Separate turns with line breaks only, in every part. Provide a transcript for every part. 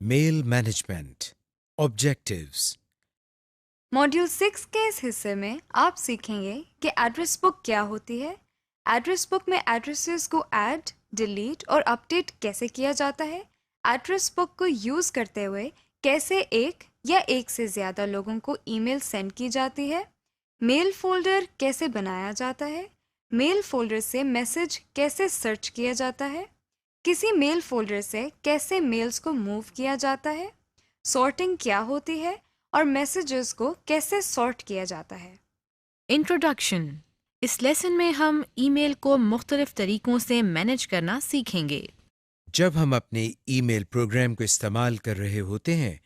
میل management objectives.
Module 6 کے اس حصے میں آپ سیکھیں گے کہ ایڈریس بک کیا ہوتی ہے، ایڈریس بک میں ایڈریسز کو ایڈ، ڈیلیٹ اور اپڈیٹ کیسے کیا جاتا ہے، ایڈریس بک کو یوز کرتے ہوئے کیسے ایک یا ایک سے زیادہ لوگوں کو ای میل سینڈ کی جاتی ہے، میل فولڈر کیسے بنایا جاتا ہے، میل فولڈر سے میسج کیسے سرچ کیا جاتا ہے، کسی میل فولڈر سے کیسے میلز کو موو کیا جاتا ہے، سارٹنگ کیا ہوتی ہے اور میسیجز کو کیسے سارٹ کیا جاتا ہے۔
انٹروڈکشن۔ اس لیسن میں ہم ای میل کو مختلف طریقوں سے مینیج کرنا سیکھیں گے۔
جب ہم اپنے ای میل پروگرام کو استعمال کر رہے ہوتے ہیں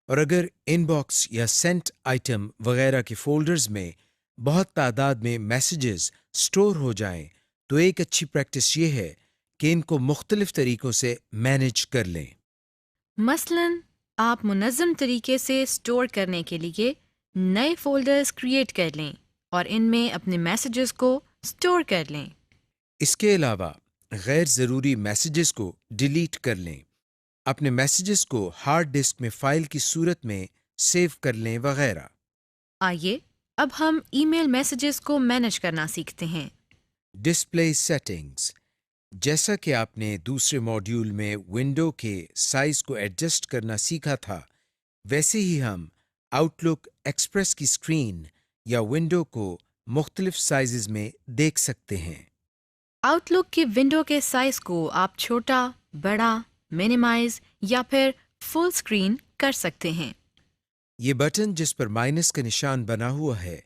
اور اگر ان باکس یا سینٹ آئٹم وغیرہ کے فولڈرز میں بہت تعداد میں میسیجز سٹور ہو جائیں تو ایک اچھی پریکٹس یہ ہے کہ ان کو مختلف طریقوں سے مینیج کر لیں۔
مثلاً آپ منظم طریقے سے سٹور کرنے کے لیے نئے فولڈرز کریٹ کر لیں اور ان میں اپنے میسیجز کو سٹور کر لیں۔
اس کے علاوہ غیر ضروری میسیجز کو ڈیلیٹ کر لیں، اپنے میسیجز کو ہارڈ ڈسک میں فائل کی صورت میں سیو کر لیں وغیرہ۔
آئیے اب ہم ای میل میسیجز کو مینیج کرنا سیکھتے ہیں۔
Display settings. جیسا کہ آپ نے دوسرے ماڈیول میں ونڈو کے سائز کو ایڈجسٹ کرنا سیکھا تھا، ویسے ہی ہم آؤٹ لک ایکسپریس کی اسکرین یا ونڈو کو مختلف سائزز میں دیکھ سکتے ہیں۔
آؤٹ لک کی ونڈو کے سائز کو آپ چھوٹا، بڑا، منیمائز یا پھر فل اسکرین کر سکتے ہیں۔
یہ بٹن جس پر مائنس کا نشان بنا ہوا ہے،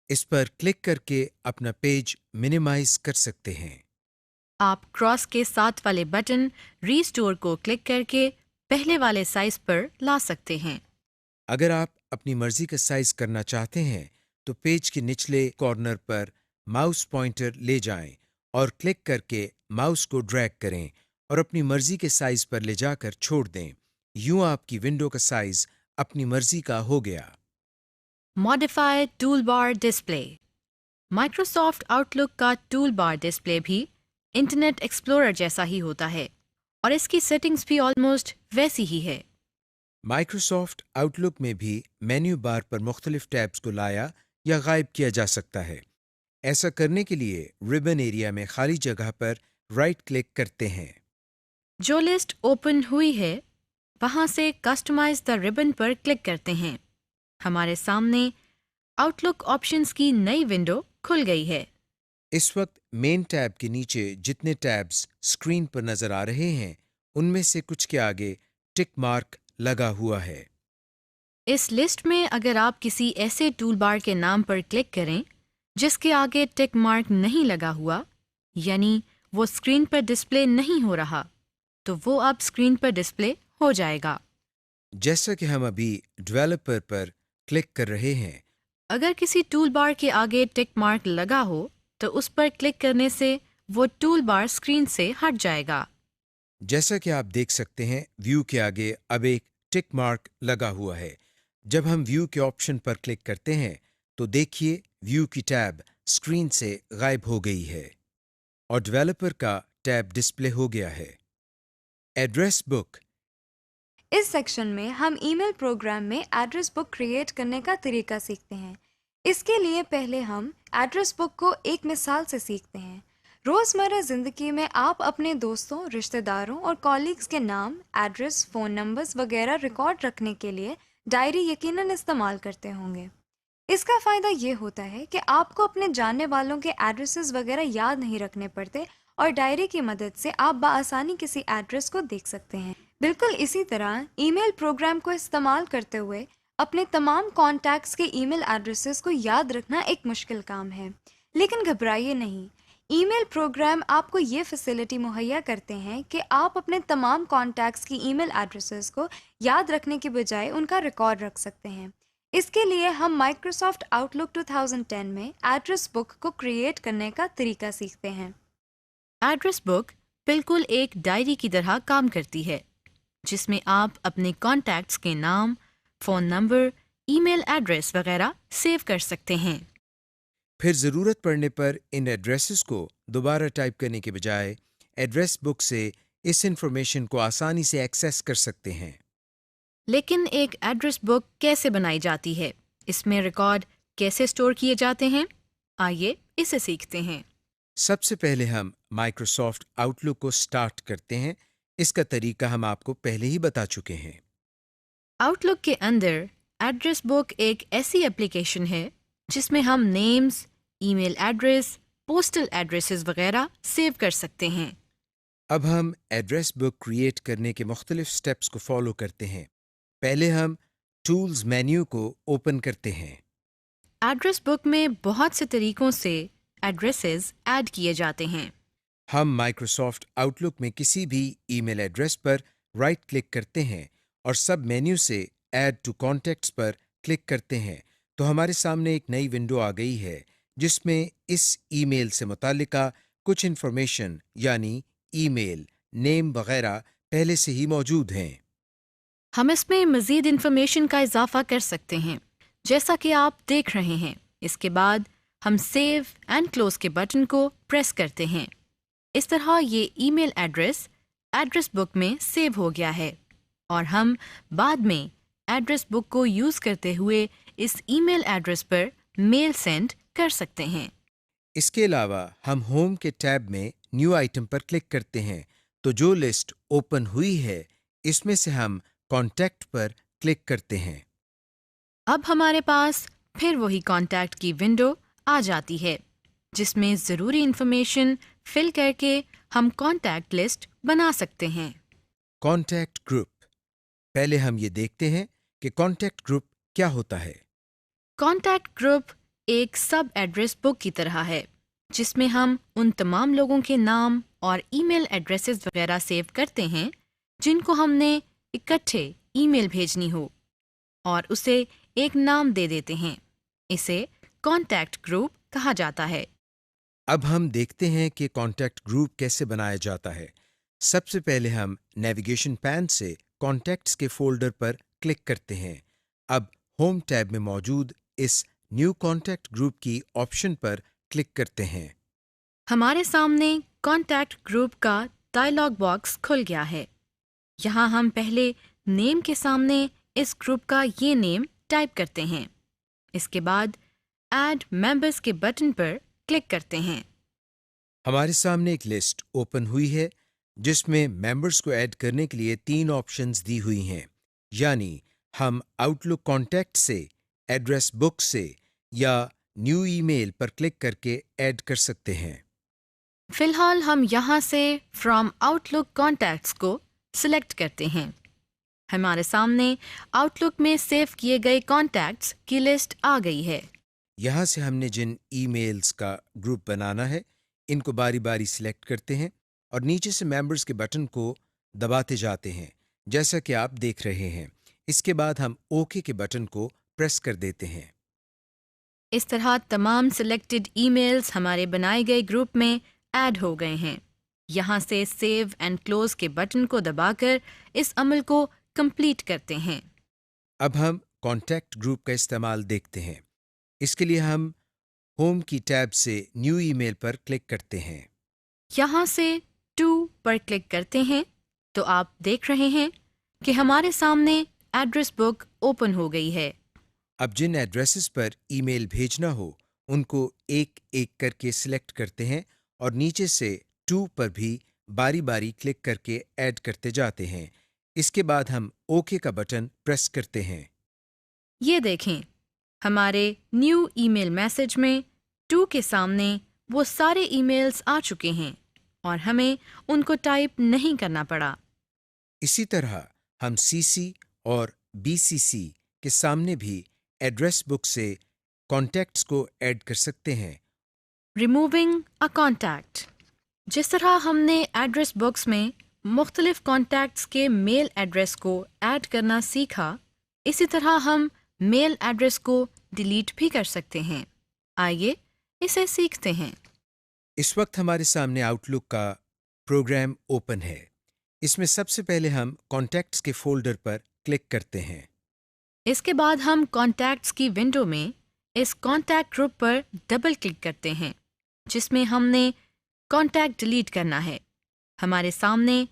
اس پر کلک کر کے اپنا پیج منیمائز کر سکتے ہیں۔
آپ کراس کے ساتھ والے بٹن ریسٹور کو کلک کر کے پہلے والے سائز پر لا سکتے ہیں۔
اگر آپ اپنی مرضی کا سائز کرنا چاہتے ہیں تو پیج کے نچلے کارنر پر ماؤس پوائنٹر لے جائیں اور کلک کر کے ماؤس کو ڈریگ کریں اور اپنی مرضی کے سائز پر لے جا کر چھوڑ دیں۔ یوں آپ کی ونڈو کا سائز اپنی مرضی کا ہو گیا۔
ماڈیفائی ٹول بار ڈسپلے۔ مائکروسافٹ آؤٹ لک کا ٹول بار ڈسپلے بھی انٹرنیٹ ایکسپلورر جیسا ہی ہوتا ہے اور اس کی سیٹنگز بھی آلموسٹ ویسی ہی ہے۔
مائکروسافٹ آؤٹ لک میں بھی مینیو بار پر مختلف ٹیبز کو لایا یا غائب کیا جا سکتا ہے۔ ایسا کرنے کے لیے ربن ایریا میں خالی جگہ پر رائٹ کلک کرتے ہیں۔
جو لسٹ اوپن ہوئی ہے وہاں سے کسٹمائز دا ربن پر کلک کرتے ہیں۔ ہمارے سامنے آؤٹ لک آپشنز کی نئی ونڈو کھل گئی ہے۔
اس وقت مین ٹیب کے نیچے جتنے ٹیبز اسکرین پر نظر آ رہے ہیں ان میں سے کچھ کے آگے ٹک مارک لگا ہوا ہے۔
اس لسٹ میں اگر آپ کسی ایسے ٹول بار کے نام پر کلک کریں جس کے آگے ٹک مارک نہیں لگا ہوا، یعنی وہ اسکرین پر ڈسپلے نہیں ہو رہا، تو وہ اب اسکرین پر ڈسپلے ہو جائے گا۔
جیسا کہ ہم ابھی ڈیولپر پر کلک کر رہے ہیں،
اگر کسی ٹول بار کے آگے ٹک مارک لگا ہو تو اس پر کلک کرنے سے وہ ٹول بار اسکرین سے ہٹ جائے گا۔
جیسا کہ آپ دیکھ سکتے ہیں ویو کے آگے اب ایک ٹک مارک لگا ہوا ہے۔ جب ہم ویو کے آپشن پر کلک کرتے ہیں تو دیکھیے ویو کی ٹیب اسکرین سے غائب ہو گئی ہے اور ڈیولپر کا ٹیب ڈسپلے ہو گیا ہے۔ Address book.
اس سیکشن میں ہم ای میل پروگرام میں ایڈریس بک کریٹ کرنے کا طریقہ سیکھتے ہیں۔ اس کے لیے پہلے ہم ایڈریس بک کو ایک مثال سے سیکھتے ہیں۔ روزمرہ زندگی میں آپ اپنے دوستوں، رشتہ داروں اور کالیگز کے نام، ایڈریس، فون نمبرز وغیرہ ریکارڈ رکھنے کے لیے ڈائری یقیناً استعمال کرتے ہوں گے۔ اس کا فائدہ یہ ہوتا ہے کہ آپ کو اپنے جاننے والوں کے ایڈریسز وغیرہ یاد نہیں رکھنے پڑتے اور ڈائری کی مدد سے آپ بآسانی کسی ایڈریس کو دیکھ سکتے ہیں۔ بالکل اسی طرح ای میل پروگرام کو استعمال کرتے ہوئے اپنے تمام کانٹیکٹس کے ای میل ایڈریسز کو یاد رکھنا ایک مشکل کام ہے، لیکن گھبرائیے نہیں، ای میل پروگرام آپ کو یہ فیسلٹی مہیا کرتے ہیں کہ آپ اپنے تمام کانٹیکٹس کی ای میل ایڈریسز کو یاد رکھنے کے بجائے ان کا ریکارڈ رکھ سکتے ہیں۔ اس کے لیے ہم مائکروسافٹ آؤٹ لک 2010 میں ایڈریس بک کو کریٹ کرنے کا طریقہ سیکھتے ہیں۔
ایڈریس بک بالکل ایک ڈائری کی طرح کام کرتی ہے جس میں آپ اپنے کانٹیکٹس کے نام، فون نمبر، ای میل ایڈریس وغیرہ سیو کر سکتے ہیں۔
پھر ضرورت پڑنے پر ان ایڈریسز کو دوبارہ ٹائپ کرنے کے بجائے ایڈریس بک سے اس انفارمیشن کو آسانی سے ایکسیس کر سکتے ہیں۔
لیکن ایک ایڈریس بک کیسے بنائی جاتی ہے؟ اس میں ریکارڈ کیسے اسٹور کیے جاتے ہیں؟ آئیے اسے سیکھتے ہیں۔
سب سے پہلے ہم مائکروسافٹ آؤٹ لک کو سٹارٹ کرتے ہیں۔ اس کا طریقہ ہم آپ کو پہلے ہی بتا چکے ہیں۔
آؤٹ لک کے اندر ایڈریس بک ایک ایسی اپلیکیشن ہے جس میں ہم نیمز، ای میل ایڈریس، پوسٹل ایڈریسز وغیرہ سیو کر سکتے ہیں۔
اب ہم ایڈریس بک کریٹ کرنے کے مختلف سٹیپس کو فالو کرتے ہیں۔ پہلے ہم ٹولز مینیو کو اوپن کرتے ہیں۔
ایڈریس بک میں بہت سے طریقوں سے ایڈریسز ایڈ کیے جاتے ہیں۔
ہم مائکروسافٹ آؤٹ لک میں کسی بھی ای میل ایڈریس پر رائٹ کلک کرتے ہیں اور سب مینیو سے ایڈ ٹو کانٹیکٹس پر کلک کرتے ہیں تو ہمارے سامنے ایک نئی ونڈو آ گئی ہے جس میں اس ای میل سے متعلقہ کچھ انفارمیشن یعنی ای میل، نیم وغیرہ پہلے سے ہی موجود ہیں۔
ہم اس میں مزید انفارمیشن کا اضافہ کر سکتے ہیں جیسا کہ آپ دیکھ رہے ہیں۔ اس کے بعد ہم سیو اینڈ کلوز کے بٹن کو پریس کرتے ہیں۔ اس طرح یہ ای میل ایڈریس بک میں سیو ہو گیا ہے اور ہم بعد میں ایڈریس بک کو یوز کرتے ہوئے اس ای میل ایڈریس پر میل سینڈ کر سکتے ہیں۔
اس کے علاوہ ہم ہوم کے ٹیب میں نیو آئٹم پر کلک کرتے ہیں تو جو لسٹ اوپن ہوئی ہے اس میں سے ہم کانٹیکٹ پر کلک کرتے ہیں۔
اب ہمارے پاس پھر وہی کانٹیکٹ کی ونڈو آ جاتی ہے جس میں ضروری انفارمیشن فل کر کے ہم کانٹیکٹ لسٹ بنا سکتے ہیں۔
Contact group. پہلے ہم یہ دیکھتے ہیں کہ کانٹیکٹ گروپ کیا ہوتا ہے۔
کانٹیکٹ گروپ ایک سب ایڈریس بک کی طرح ہے جس میں ہم ان تمام لوگوں کے نام اور ای میل ایڈریسز وغیرہ سیو کرتے ہیں جن کو ہم نے اکٹھے ای میل بھیجنی ہو اور اسے ایک نام دے دیتے ہیں۔ اسے کانٹیکٹ گروپ کہا جاتا ہے۔
اب ہم دیکھتے ہیں کہ کانٹیکٹ گروپ کیسے بنایا جاتا ہے۔ سب سے پہلے ہم نیویگیشن پین سے کانٹیکٹس کے فولڈر پر کلک کرتے ہیں۔ اب ہوم ٹیب میں موجود اس نیو کانٹیکٹ گروپ کی آپشن پر کلک کرتے ہیں۔
ہمارے سامنے کانٹیکٹ گروپ کا ڈائلاگ باکس کھل گیا ہے۔ یہاں ہم پہلے نیم کے سامنے اس گروپ کا یہ نیم ٹائپ کرتے ہیں۔ اس کے بعد ایڈ ممبرز کے بٹن پر کلک کرتے ہیں۔
ہمارے سامنے ایک لسٹ اوپن ہوئی ہے جس میں ممبرز کو ایڈ کرنے کے لیے 3 آپشنز دی ہوئی ہیں، یعنی ہم آؤٹ لک کانٹیکٹ سے، ایڈریس بک سے یا نیو ای میل پر کلک کر کے ایڈ کر سکتے ہیں۔
فی الحال ہم یہاں سے فرام آؤٹ لک کانٹیکٹس کو سلیکٹ کرتے ہیں۔ ہمارے سامنے آؤٹ لک میں سیو کیے گئے کانٹیکٹس کی لسٹ آ گئی ہے۔
یہاں سے ہم نے جن ای میلز کا گروپ بنانا ہے ان کو باری باری سلیکٹ کرتے ہیں اور نیچے سے ممبرز کے بٹن کو دباتے جاتے ہیں جیسا کہ آپ دیکھ رہے ہیں۔ اس کے بعد ہم اوکے کے بٹن کو پریس کر دیتے ہیں۔
اس طرح تمام سلیکٹڈ ای میلز ہمارے بنائے گئے گروپ میں ایڈ ہو گئے ہیں۔ یہاں سے سیو اینڈ کلوز کے بٹن کو دبا کر اس عمل کو کمپلیٹ کرتے ہیں۔
اب ہم کانٹیکٹ گروپ کا استعمال دیکھتے ہیں۔ اس کے لیے ہم ہوم کی ٹیب سے نیو ای میل پر کلک کرتے ہیں۔
یہاں سے ٹو پر کلک کرتے ہیں تو آپ دیکھ رہے ہیں کہ ہمارے سامنے ایڈریس بک اوپن ہو گئی ہے۔
اب جن ایڈریسز پر ای میل بھیجنا ہو ان کو ایک ایک کر کے سلیکٹ کرتے ہیں اور نیچے سے ٹو پر بھی باری باری کلک کر کے ایڈ کرتے جاتے ہیں۔ اس کے بعد ہم اوکے کا بٹن پریس کرتے ہیں۔
یہ دیکھیں ہمارے نیو ای میل میسج میں 2 کے سامنے وہ سارے ای میلز آ چکے ہیں اور ہمیں ان کو ٹائپ نہیں کرنا پڑا۔
اسی طرح ہم سی سی اور بی سی سی کے سامنے بھی ایڈریس بک سے کانٹیکٹس کو ایڈ کر سکتے ہیں۔
Removing a contact. جس طرح ہم نے ایڈریس بکس میں مختلف کانٹیکٹس کے میل ایڈریس کو ایڈ کرنا سیکھا، اسی طرح ہم میل ایڈریس کو ڈیلیٹ بھی کر سکتے ہیں۔ آئیے اسے سیکھتے ہیں۔
اس وقت ہمارے سامنے آؤٹ لک کا پروگرام اوپن ہے۔ اس میں سب سے پہلے ہم کانٹیکٹس کے فولڈر پر کلک کرتے ہیں۔
اس کے بعد ہم کانٹیکٹس کی ونڈو میں اس کانٹیکٹ گروپ پر ڈبل کلک کرتے ہیں جس میں ہم نے کانٹیکٹ ڈیلیٹ کرنا ہے۔ ہمارے سامنے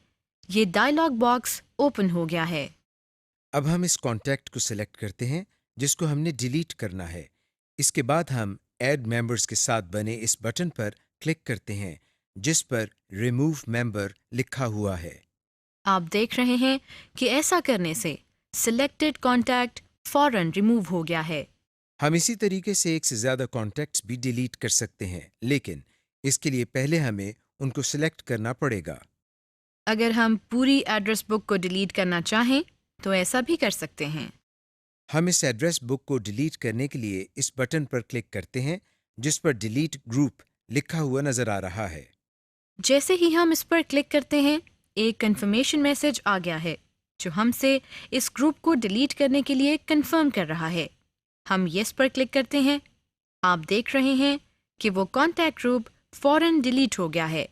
یہ ڈائلاگ باکس اوپن ہو گیا ہے۔
اب ہم اس کانٹیکٹ کو سلیکٹ کرتے ہیں جس کو ہم نے ڈیلیٹ کرنا ہے. اس کے بعد ہم ایڈ ممبرز کے ساتھ بنے اس بٹن پر کلک کرتے ہیں جس پر ریموو ممبر لکھا ہوا ہے.
آپ دیکھ رہے ہیں کہ ایسا کرنے سے سلیکٹڈ کانٹیکٹ فوراً ریموو ہو گیا ہے.
ہم اسی طریقے سے ایک سے زیادہ کانٹیکٹس بھی ڈیلیٹ کر سکتے ہیں، لیکن اس کے لیے پہلے ہمیں ان کو سلیکٹ کرنا پڑے گا.
اگر ہم پوری ایڈریس بک کو ڈیلیٹ کرنا چاہیں تو ایسا بھی کر سکتے ہیں.
ہم اس ایڈریس بک کو ڈیلیٹ کرنے کے لیے اس بٹن پر کلک کرتے ہیں جس پر ڈیلیٹ گروپ لکھا ہوا نظر آ رہا ہے.
جیسے ہی ہم اس پر کلک کرتے ہیں ایک کنفرمیشن میسج آ گیا ہے جو ہم سے اس گروپ کو ڈیلیٹ کرنے کے لیے کنفرم کر رہا ہے. ہم یس پر کلک کرتے ہیں. آپ دیکھ رہے ہیں کہ وہ کانٹیکٹ گروپ فوراً ڈیلیٹ ہو گیا ہے.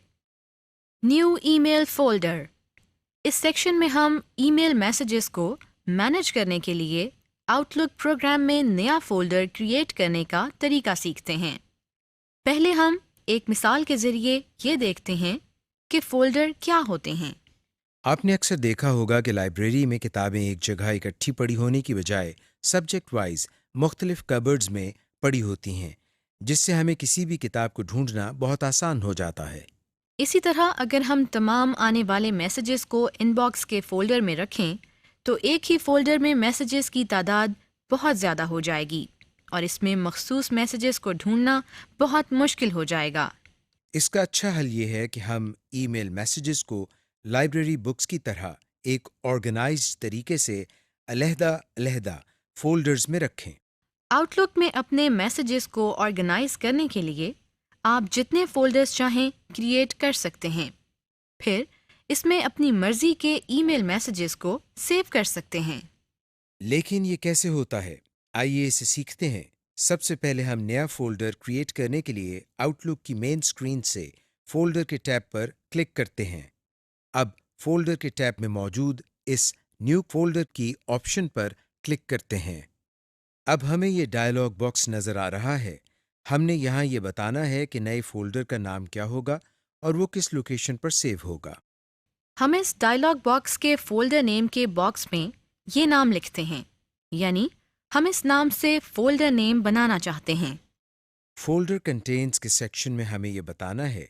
نیو ای میل فولڈر. اس سیکشن میں ہم ای میل میسیجز کو مینیج کرنے کے لیے آؤٹ لک پروگرام میں نیا فولڈر کریٹ کرنے کا طریقہ سیکھتے ہیں. پہلے ہم ایک مثال کے ذریعے یہ دیکھتے ہیں کہ فولڈر کیا ہوتے ہیں.
آپ نے اکثر دیکھا ہوگا کہ لائبریری میں کتابیں ایک جگہ اکٹھی پڑی ہونے کی بجائے سبجیکٹ وائز مختلف کبرڈز میں پڑی ہوتی ہیں، جس سے ہمیں کسی بھی کتاب کو ڈھونڈنا بہت آسان ہو جاتا ہے.
اسی طرح اگر ہم تمام آنے والے میسیجز کو ان باکس کے فولڈر میں رکھیں تو ایک ہی فولڈر میں میسیجز کی تعداد بہت زیادہ ہو جائے گی اور اس میں مخصوص میسیجز کو ڈھونڈنا بہت مشکل ہو جائے گا.
اس کا اچھا حل یہ ہے کہ ہم ای میل میسیجز کو لائبریری بکس کی طرح ایک آرگنائزڈ طریقے سے علیحدہ علیحدہ فولڈرز میں رکھیں.
آؤٹ لک میں اپنے میسیجز کو آرگنائز کرنے کے لیے آپ جتنے فولڈرز چاہیں کریٹ کر سکتے ہیں. پھر اس میں اپنی مرضی کے ای میل میسیجز کو سیو کر سکتے ہیں.
لیکن یہ کیسے ہوتا ہے؟ آئیے اسے سیکھتے ہیں. سب سے پہلے ہم نیا فولڈر کریٹ کرنے کے لیے آؤٹ لک کی مین اسکرین سے فولڈر کے ٹیب پر کلک کرتے ہیں. اب فولڈر کے ٹیب میں موجود اس نیو فولڈر کی آپشن پر کلک کرتے ہیں. اب ہمیں یہ ڈائلاگ باکس نظر آ رہا ہے. ہم نے یہاں یہ بتانا ہے کہ نئے فولڈر کا نام کیا ہوگا اور وہ کس لوکیشن پر سیو ہوگا.
ہم اس ڈائلاگ باکس کے فولڈر نیم کے باکس میں یہ نام لکھتے ہیں، یعنی ہم اس نام سے فولڈر نیم بنانا چاہتے ہیں.
فولڈر کنٹینز کے سیکشن میں ہمیں یہ بتانا ہے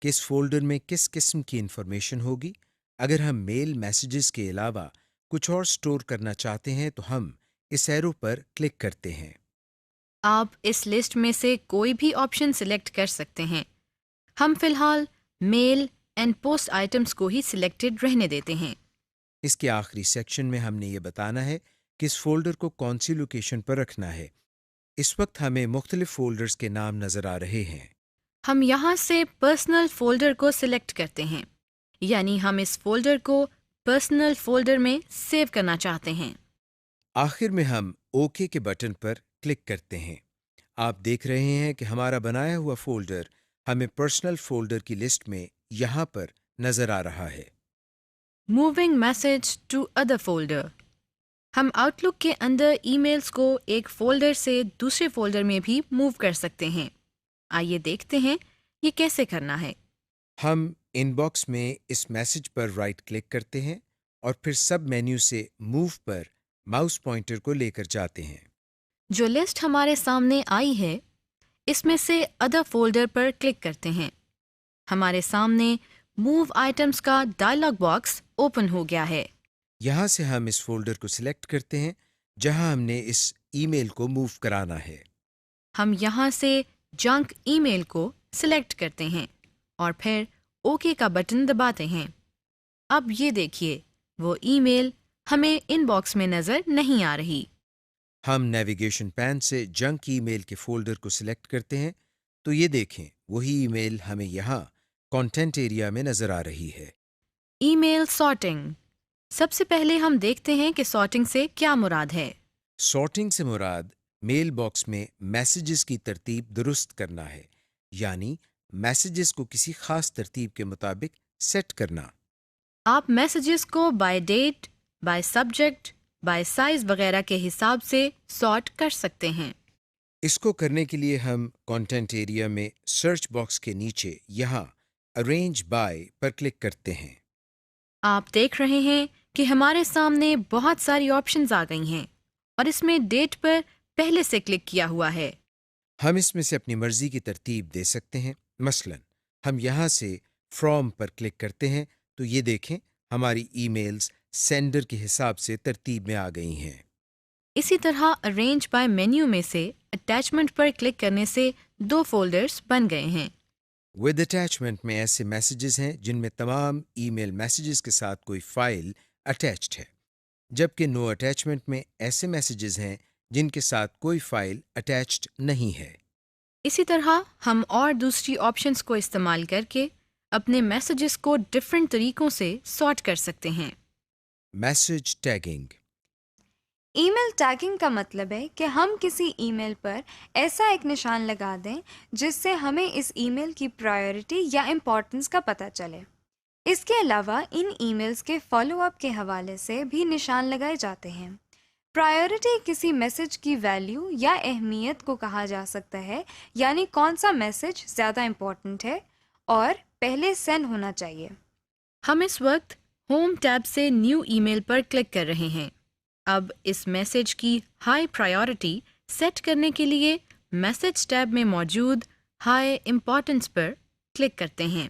کہ اس فولڈر میں کس قسم کی انفارمیشن ہوگی. اگر ہم میل میسیجز کے علاوہ کچھ اور سٹور کرنا چاہتے ہیں تو ہم اس ایرو پر کلک کرتے ہیں.
آپ اس لسٹ میں سے کوئی بھی آپشن سلیکٹ کر سکتے ہیں. ہم فی الحال میل اینڈ پوسٹ آئٹمس کو ہی سلیکٹڈ رہنے دیتے ہیں.
اس کے آخری سیکشن میں ہم نے یہ بتانا ہے کہ اس فولڈر کو کون سی لوکیشن پر رکھنا ہے. اس وقت ہمیں مختلف فولڈرز کے نام نظر آ رہے ہیں.
ہم یہاں سے پرسنل فولڈر کو سلیکٹ کرتے ہیں، یعنی ہم اس فولڈر کو پرسنل فولڈر میں سیو کرنا چاہتے ہیں.
آخر میں ہم اوکے کے بٹن پر کلک کرتے ہیں. آپ دیکھ رہے ہیں کہ ہمارا بنایا ہوا فولڈر ہمیں پرسنل فولڈر کی لسٹ میں یہاں پر نظر آ رہا ہے.
Moving message to other folder. ہم آؤٹ لک کے اندر ای میلز کو ایک فولڈر سے دوسرے فولڈر میں بھی موو کر سکتے ہیں. آئیے دیکھتے ہیں یہ کیسے کرنا ہے.
ہم ان باکس میں اس میسج پر رائٹ کلک کرتے ہیں اور پھر سب مینیو سے موو پر ماؤس پوائنٹر کو لے کر جاتے ہیں.
جو لسٹ ہمارے سامنے آئی ہے اس میں سے ادر فولڈر پر کلک کرتے ہیں. ہمارے سامنے موو آئٹمس کا ڈائلاگ باکس اوپن ہو گیا ہے.
یہاں سے ہم اس فولڈر کو سلیکٹ کرتے ہیں جہاں ہم نے اس ای میل کو موو کرانا ہے.
ہم یہاں سے جنک ای میل کو سلیکٹ کرتے ہیں اور پھر اوکے کا بٹن دباتے ہیں. اب یہ دیکھیے وہ ای میل ہمیں ان باکس میں نظر نہیں آ رہی.
ہم نیویگیشن پین سے جنک ای میل کے فولڈر کو سلیکٹ کرتے ہیں تو یہ دیکھیں وہی ای میل ہمیں یہاں کانٹینٹ ایریا میں نظر آ رہی ہے.
ای میل سارٹنگ. سب سے پہلے ہم دیکھتے ہیں کہ سارٹنگ سے کیا مراد ہے.
سارٹنگ سے مراد میل باکس میں میسیجز کی ترتیب درست کرنا ہے، یعنی میسیجز کو کسی خاص ترتیب کے مطابق سیٹ کرنا.
آپ میسیجز کو by date, by subject, by size وغیرہ کے حساب سے سارٹ کر سکتے ہیں.
اس کو کرنے کے لیے ہم کانٹینٹ ایریا میں سرچ باکس کے نیچے یہاں ارینج بائی پر کلک کرتے ہیں.
آپ دیکھ رہے ہیں کہ ہمارے سامنے بہت ساری آپشنز آ گئی ہیں اور اس میں ڈیٹ پر پہلے سے کلک کیا ہوا ہے۔
ہم اس میں سے اپنی مرضی کی ترتیب دے سکتے ہیں۔ مثلا ہم یہاں سے فرام پر کلک کرتے ہیں تو یہ دیکھیں ہماری ای میلز سینڈر کے حساب سے ترتیب میں آ گئی ہیں۔
اسی طرح ارینج بائی مینیو میں سے اٹیچمنٹ پر کلک کرنے سے 2 فولڈرز بن گئے ہیں۔
ود اٹیچمنٹ میں ایسے میسیجز ہیں جن میں تمام ای میل میسیجز کے ساتھ کوئی فائل اٹیچڈ ہے، جبکہ نو اٹیچمنٹ میں ایسے میسیجز ہیں جن کے ساتھ کوئی فائل اٹیچڈ نہیں ہے۔
اسی طرح ہم اور دوسری آپشنز کو استعمال کر کے اپنے میسیجز کو ڈفرینٹ طریقوں سے سارٹ کر سکتے ہیں۔
Message tagging.
Email tagging کا مطلب ہے کہ ہم کسی ای میل پر ایسا ایک نشان لگا دیں جس سے ہمیں اس ای میل کی پرائیورٹی یا امپورٹنس کا پتہ چلے۔ اس کے علاوہ ان ای میلز کے فالو اپ کے حوالے سے بھی نشان لگائے جاتے ہیں۔ پرائیورٹی کسی میسج کی ویلیو یا اہمیت کو کہا جا سکتا ہے، یعنی کون سا میسج زیادہ امپورٹنٹ ہے اور پہلے سینڈ ہونا چاہیے۔
ہم اس وقت ہوم ٹیب سے نیو ای میل پر کلک کر رہے ہیں۔ اب اس میسج کی ہائی پرائیورٹی سیٹ کرنے کے لیے میسج ٹیب میں موجود ہائی امپورٹنس پر کلک کرتے ہیں۔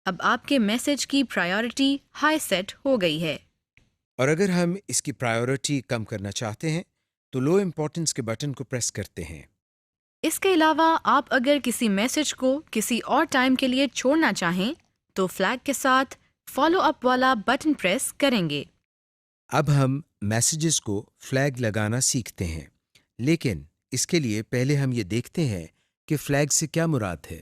اب آپ کے میسج کی پرائیورٹی ہائی سیٹ ہو گئی ہے۔
اور اگر ہم اس کی پرائیورٹی کم کرنا چاہتے ہیں تو لو امپورٹنس کے بٹن کو پریس کرتے ہیں۔
اس کے علاوہ آپ اگر کسی میسج کو کسی اور ٹائم کے لیے چھوڑنا چاہیں تو فلیگ کے ساتھ فالو اپ والا بٹن پریس کریں گے۔
اب ہم میسیجز کو فلیگ لگانا سیکھتے ہیں، لیکن اس کے لیے پہلے ہم یہ دیکھتے ہیں کہ فلیگ سے کیا مراد ہے۔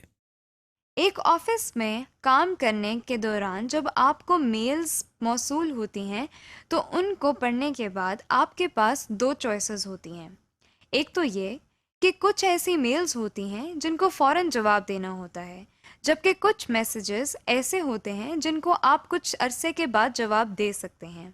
ایک آفس میں کام کرنے کے دوران جب آپ کو میلز موصول ہوتی ہیں تو ان کو پڑھنے کے بعد آپ کے پاس 2 چوائسز ہوتی ہیں۔ ایک تو یہ کہ کچھ ایسی میلز ہوتی ہیں جن کو فوراً جواب دینا ہوتا ہے، جبکہ کچھ میسیجز ایسے ہوتے ہیں جن کو آپ کچھ عرصے کے بعد جواب دے سکتے ہیں۔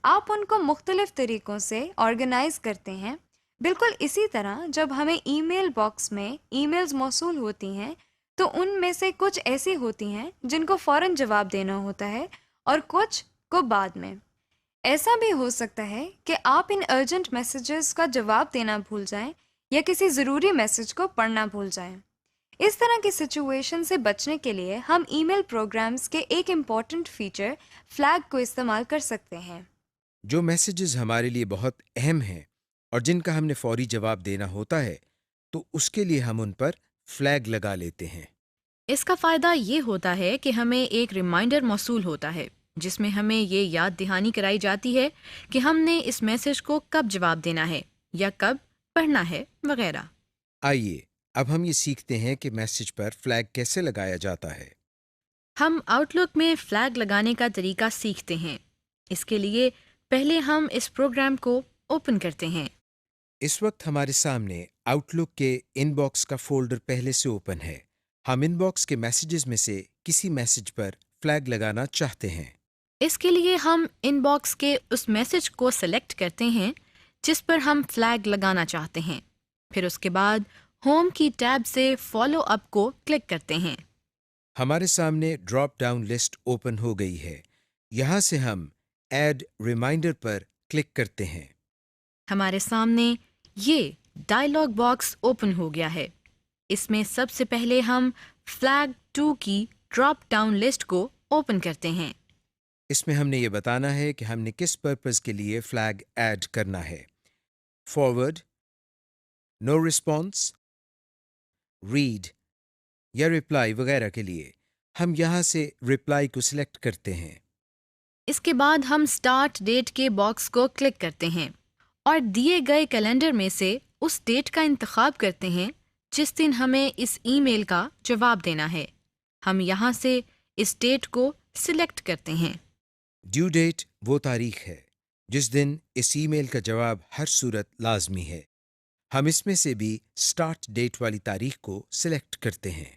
آپ ان کو مختلف طریقوں سے آرگنائز کرتے ہیں۔ بالکل اسی طرح جب ہمیں ای میل باکس میں ای میلز موصول ہوتی ہیں تو ان میں سے کچھ ایسی ہوتی ہیں جن کو فوراً جواب دینا ہوتا ہے اور کچھ کو بعد میں۔ ایسا بھی ہو سکتا ہے کہ آپ ان ارجنٹ میسیجز کا جواب دینا بھول جائیں یا کسی ضروری میسیج کو پڑھنا بھول جائیں۔ اس طرح کی سچویشن سے بچنے کے لیے ہم ای میل پروگرامز کے ایک امپورٹنٹ فیچر فلیگ کو استعمال کر سکتے ہیں۔
جو میسیجز ہمارے لیے بہت اہم ہیں اور جن کا ہم نے فوری جواب دینا ہوتا ہے تو اس کے لیے ہم ان پر فلیگ لگا لیتے ہیں۔
اس کا فائدہ یہ ہوتا ہے کہ ہمیں ایک ریمائنڈر موصول ہوتا ہے جس میں ہمیں یہ یاد دہانی کرائی جاتی ہے کہ ہم نے اس میسج کو کب جواب دینا ہے یا کب پڑھنا ہے وغیرہ۔
آئیے اب ہم یہ سیکھتے ہیں کہ میسیج پر فلیگ کیسے لگایا جاتا ہے۔
ہم آؤٹ لک میں فلیگ لگانے کا طریقہ سیکھتے ہیں۔ اس کے لیے پہلے ہم اس پروگرام کو اوپن کرتے ہیں۔
اس وقت ہمارے سامنے آؤٹ لک کے ان باکس کا فولڈر پہلے سے اوپن ہے۔ ہم ان باکس کے میسیجز میں سے کسی میسیج پر فلیگ لگانا چاہتے ہیں۔
اس کے لیے ہم ان باکس کے اس میسج کو سلیکٹ کرتے ہیں جس پر ہم فلیگ لگانا چاہتے ہیں، پھر اس کے بعد ہوم کی ٹیب سے فالو اپ کو کلک کرتے ہیں۔
ہمارے سامنے ڈراپ ڈاؤن لسٹ اوپن ہو گئی ہے۔ یہاں سے ہم ایڈ ریمائنڈر پر کلک کرتے ہیں۔
ہمارے سامنے یہ ڈائلاگ باکس اوپن ہو گیا ہے۔ اس میں سب سے پہلے ہم فلیگ 2 کی ڈراپ ڈاؤن لسٹ کو اوپن کرتے ہیں۔
اس میں ہم نے یہ بتانا ہے کہ ہم نے کس پرپز کے لیے فلیگ ایڈ کرنا ہے۔ فارورڈ، نو رسپانس، ریڈ یا رپلائی وغیرہ کے لیے ہم یہاں سے رپلائی کو سلیکٹ کرتے ہیں۔
اس کے بعد ہم سٹارٹ ڈیٹ کے باکس کو کلک کرتے ہیں اور دیے گئے کیلنڈر میں سے اس ڈیٹ کا انتخاب کرتے ہیں جس دن ہمیں اس ای میل کا جواب دینا ہے۔ ہم یہاں سے اس ڈیٹ کو سلیکٹ کرتے ہیں۔
ڈیو ڈیٹ وہ تاریخ ہے جس دن اس ای میل کا جواب ہر صورت لازمی ہے۔ ہم اس میں سے بھی سٹارٹ ڈیٹ والی تاریخ کو سلیکٹ کرتے ہیں۔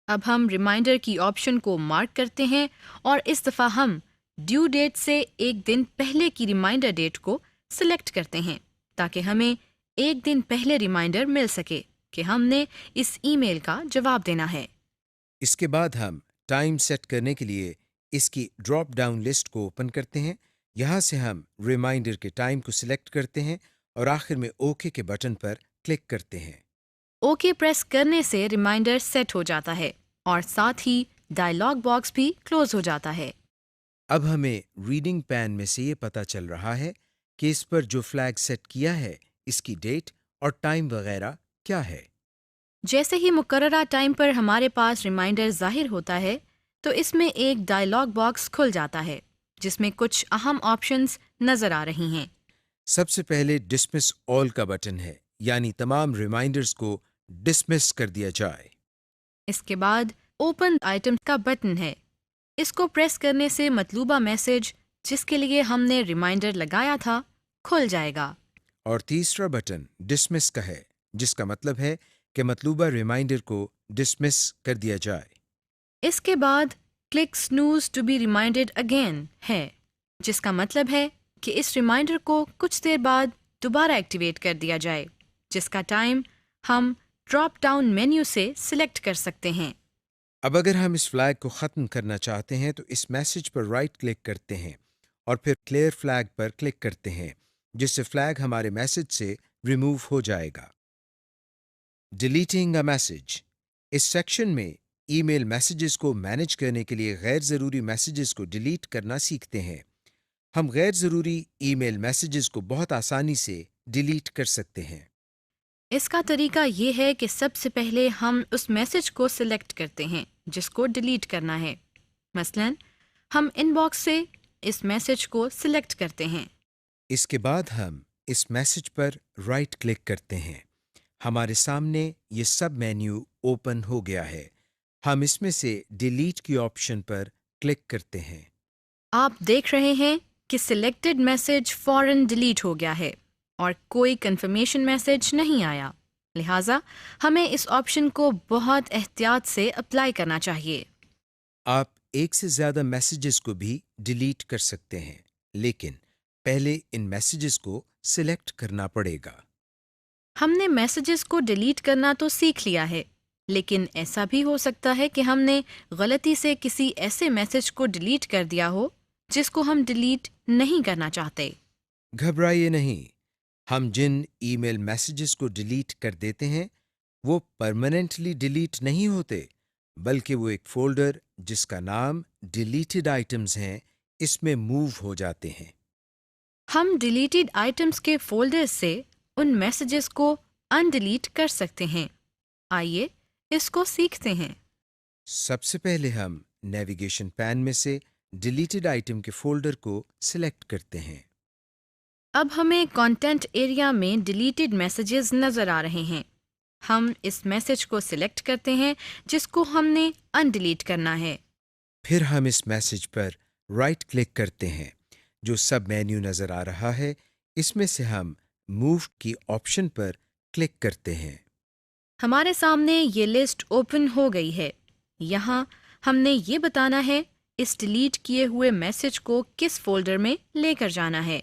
اب ہم ریمائنڈر کی آپشن کو مارک کرتے ہیں اور اس دفعہ ہم ڈیو ڈیٹ سے ایک دن پہلے کی ریمائنڈر ڈیٹ کو سلیکٹ کرتے ہیں تاکہ ہمیں ایک دن پہلے ریمائنڈر مل سکے کہ ہم نے اس ای میل کا جواب دینا ہے۔
اس کے بعد ہم ٹائم سیٹ کرنے کے لیے اس کی ڈراپ ڈاؤن لسٹ کو اوپن کرتے ہیں. یہاں سے ہم ریمائنڈر کے ٹائم کو سلیکٹ کرتے ہیں اور آخر میں اوکے کے بٹن پر کلک کرتے ہیں.
اوکے پریس کرنے سے ریمائنڈر سیٹ ہو جاتا ہے اور ساتھ ہی ڈائلاگ باکس بھی کلوز ہو جاتا ہے.
اب ہمیں ریڈنگ پین میں سے یہ پتہ چل رہا ہے کہ اس پر جو فلیگ سیٹ کیا ہے اس کی ڈیٹ اور ٹائم وغیرہ کیا ہے.
جیسے ہی مقررہ ٹائم پر ہمارے پاس ریمائنڈر ظاہر ہوتا ہے تو اس میں ایک ڈائلاگ باکس کھل جاتا ہے جس میں کچھ اہم آپشنز نظر آ رہی ہیں.
سب سے پہلے ڈسمس آل کا بٹن ہے، یعنی تمام ریمائنڈرز کو ڈسمس کر دیا جائے.
اس کے بعد اوپن آئٹم کا بٹن ہے. اس کو پریس کرنے سے مطلوبہ میسج جس کے لیے ہم نے ریمائنڈر لگایا تھا کھل جائے گا.
اور تیسرا بٹن ڈسمس کا ہے، جس کا مطلب ہے کہ مطلوبہ ریمائنڈر کو ڈسمس کر دیا جائے.
اس کے بعد click snooze to be reminded again ہے، جس کا مطلب ہے کہ اس ریمائنڈر کو کچھ دیر بعد دوبارہ ایکٹیویٹ کر دیا جائے، جس کا ٹائم ہم ڈراپ ڈاؤن مینیو سے سلیکٹ کر سکتے ہیں.
اب اگر ہم اس فلیگ کو ختم کرنا چاہتے ہیں تو اس میسج پر رائٹ کلک کرتے ہیں اور پھر کلیئر فلیگ پر کلک کرتے ہیں، جس سے فلیگ ہمارے میسج سے ریموو ہو جائے گا. Deleting a message. اس سیکشن میں ای میل میسیجز کو مینیج کرنے کے لیے غیر ضروری میسیجز کو ڈیلیٹ کرنا سیکھتے ہیں. ہم غیر ضروری ای میل میسیجز کو بہت آسانی سے ڈیلیٹ کر سکتے ہیں.
اس کا طریقہ یہ ہے کہ سب سے پہلے ہم اس میسج کو سلیکٹ کرتے ہیں جس کو ڈیلیٹ کرنا ہے. مثلاً ہم ان باکس سے اس میسج کو سلیکٹ کرتے ہیں.
اس کے بعد ہم اس میسج پر رائٹ کلک کرتے ہیں. ہمارے سامنے یہ سب مینیو اوپن ہو گیا ہے. ہم اس میں سے ڈیلیٹ کی آپشن پر کلک کرتے ہیں.
آپ دیکھ رہے ہیں کہ سلیکٹڈ میسج فوراً ڈیلیٹ ہو گیا ہے اور کوئی کنفرمیشن میسج نہیں آیا. لہٰذا ہمیں اس آپشن کو بہت احتیاط سے اپلائی کرنا چاہیے.
آپ ایک سے زیادہ میسیجز کو بھی ڈیلیٹ کر سکتے ہیں، لیکن پہلے ان میسیجز کو سلیکٹ کرنا پڑے گا.
ہم نے میسیجز کو ڈیلیٹ کرنا تو سیکھ لیا ہے، لیکن ایسا بھی ہو سکتا ہے کہ ہم نے غلطی سے کسی ایسے میسج کو ڈیلیٹ کر دیا ہو جس کو ہم ڈیلیٹ نہیں کرنا چاہتے.
گھبرائیے نہیں. ہم جن ای میل میسیجز کو ڈیلیٹ کر دیتے ہیں وہ پرماننٹلی ڈیلیٹ نہیں ہوتے، بلکہ وہ ایک فولڈر جس کا نام ڈیلیٹڈ آئٹمز ہیں اس میں موو ہو جاتے ہیں.
ہم ڈیلیٹڈ آئٹمز کے فولڈر سے ان میسیجز کو ان ڈیلیٹ کر سکتے ہیں. آئیے اس کو سیکھتے ہیں.
سب سے پہلے ہم نیویگیشن پین میں سے ڈیلیٹڈ آئٹم کے فولڈر کو سلیکٹ کرتے ہیں.
اب ہمیں کانٹینٹ ایریا میں ڈیلیٹڈ میسیجز نظر آ رہے ہیں. ہم اس میسج کو سلیکٹ کرتے ہیں جس کو ہم نے ان ڈیلیٹ کرنا ہے.
پھر ہم اس میسج پر رائٹ کلک کرتے ہیں. جو سب مینیو نظر آ رہا ہے اس میں سے ہم موو کی آپشن پر کلک کرتے ہیں.
ہمارے سامنے یہ لسٹ اوپن ہو گئی ہے. یہاں ہم نے یہ بتانا ہے اس ڈیلیٹ کیے ہوئے میسج کو کس فولڈر میں لے کر جانا ہے.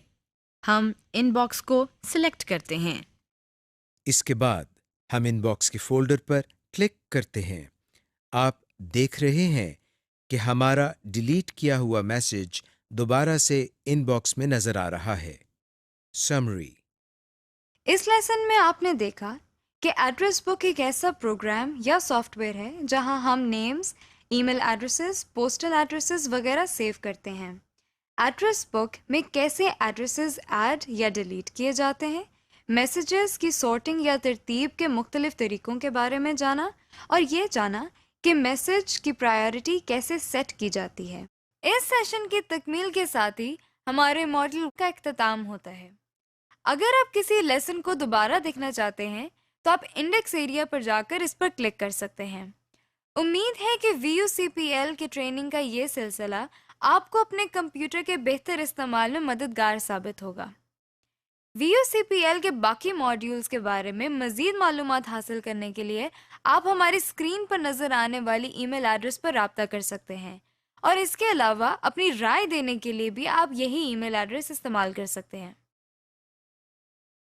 ہم ان باکس کو سلیکٹ کرتے ہیں.
اس کے بعد ہم ان باکس کے فولڈر پر کلک کرتے ہیں. آپ دیکھ رہے ہیں کہ ہمارا ڈیلیٹ کیا ہوا میسج دوبارہ سے ان باکس میں نظر آ رہا ہے. سمری.
اس لیسن میں آپ نے دیکھا کہ ایڈریس بک ایک ایسا پروگرام یا سافٹ ویئر ہے جہاں ہم نیمز، ای میل ایڈریسز، پوسٹل ایڈریسز وغیرہ سیو کرتے ہیں. ایڈریس بک میں کیسے ایڈریسز ایڈ یا ڈیلیٹ کیے جاتے ہیں، میسیجز کی سارٹنگ یا ترتیب کے مختلف طریقوں کے بارے میں جانا، اور یہ جانا کہ میسج کی پرائیورٹی کیسے سیٹ کی جاتی ہے. اس سیشن کی تکمیل کے ساتھ ہی ہمارے ماڈیول کا اختتام ہوتا ہے. اگر آپ کسی لیسن کو دوبارہ دیکھنا چاہتے ہیں تو آپ انڈیکس ایریا پر جا کر اس پر کلک کر سکتے ہیں. امید ہے کہ VUCPL کی ٹریننگ کا یہ سلسلہ آپ کو اپنے کمپیوٹر کے بہتر استعمال میں مددگار ثابت ہوگا. VUCPL کے باقی ماڈیولز کے بارے میں مزید معلومات حاصل کرنے کے لیے آپ ہماری اسکرین پر نظر آنے والی ای میل ایڈریس پر رابطہ کر سکتے ہیں، اور اس کے علاوہ اپنی رائے دینے کے لیے بھی آپ یہی ای میل ایڈریس استعمال کر سکتے ہیں.